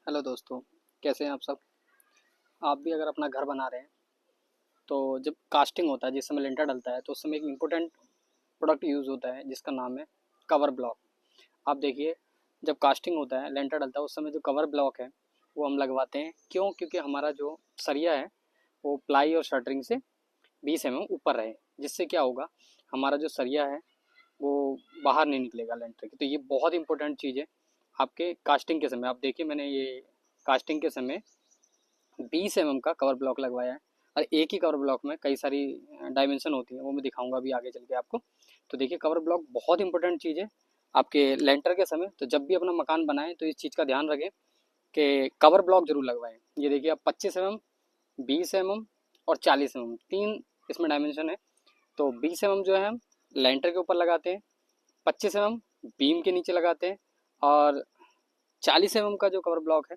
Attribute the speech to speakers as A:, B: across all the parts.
A: Hello दोस्तों, कैसे हैं आप सब। आप भी अगर अपना घर बना रहे हैं तो जब कास्टिंग होता है, जिस समय लिंटर डलता है तो उस समय एक इम्पोर्टेंट प्रोडक्ट यूज़ होता है जिसका नाम है कवर ब्लॉक। आप देखिए, जब कास्टिंग होता है, लिंटर डलता है, उस समय जो कवर ब्लॉक है वो हम लगवाते हैं। क्यों? क्योंकि हमारा जो सरिया है वो प्लाई और शटरिंग से 20 mm ऊपर रहे, जिससे क्या होगा, हमारा जो सरिया है वो बाहर नहीं निकलेगा लेंटर की। तो ये बहुत इंपॉर्टेंट चीज़ है आपके कास्टिंग के समय। आप देखिए, मैंने ये कास्टिंग के समय 20 mm का कवर ब्लॉक लगवाया है। और एक ही कवर ब्लॉक में कई सारी डायमेंशन होती है, वो मैं दिखाऊंगा अभी आगे चल के आपको। तो देखिए, कवर ब्लॉक बहुत इंपॉर्टेंट चीज़ है आपके लेंटर के समय। तो जब भी अपना मकान बनाएं तो इस चीज़ का ध्यान रखें कि कवर ब्लॉक जरूर लगवाएं। ये देखिए, आप 25 mm, 20 mm और 40 mm, तीन इसमें डायमेंशन है। तो 20 mm जो है हम लेंटर के ऊपर लगाते हैं, 25 mm बीम के नीचे लगाते हैं, और 40 mm का जो कवर ब्लॉक है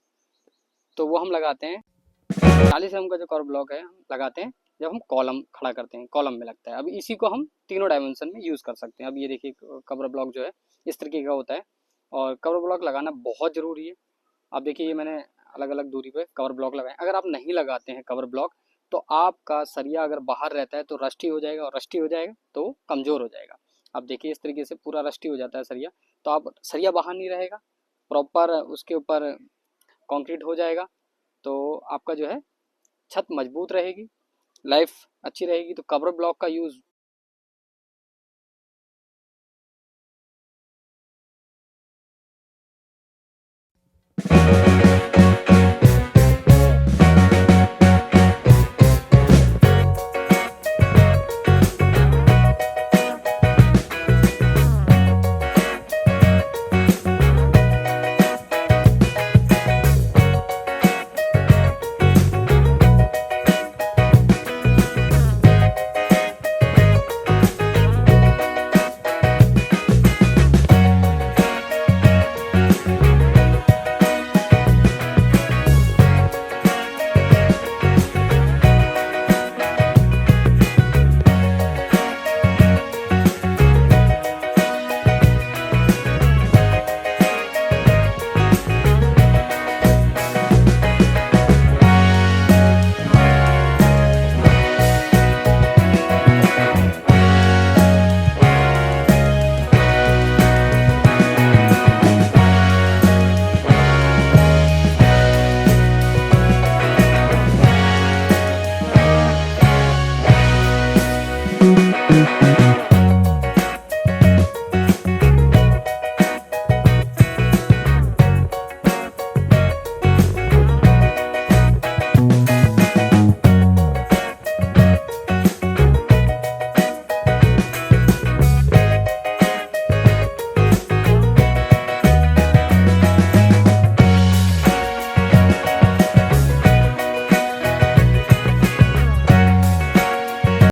A: तो वो हम लगाते हैं, 40 mm का जो कवर ब्लॉक है हम लगाते हैं जब हम कॉलम खड़ा करते हैं, कॉलम में लगता है। अब इसी को हम तीनों डायमेंशन में यूज़ कर सकते हैं। अब ये देखिए, कवर ब्लॉक जो है इस तरीके का होता है, और कवर ब्लॉक लगाना बहुत ज़रूरी है। अब देखिए, ये मैंने अलग अलग दूरी पे कवर ब्लॉक लगाए। अगर आप नहीं लगाते हैं कवर ब्लॉक तो आपका सरिया अगर बाहर रहता है तो रस्टी हो जाएगा, और रस्टी हो जाएगा तो कमज़ोर हो जाएगा। अब देखिए, इस तरीके से पूरा रस्टी हो जाता है सरिया, तो आप सरिया बाहर नहीं रहेगा, प्रॉपर उसके ऊपर कंक्रीट हो जाएगा, तो आपका जो है छत मजबूत रहेगी, लाइफ अच्छी रहेगी। तो कवर ब्लॉक का यूज़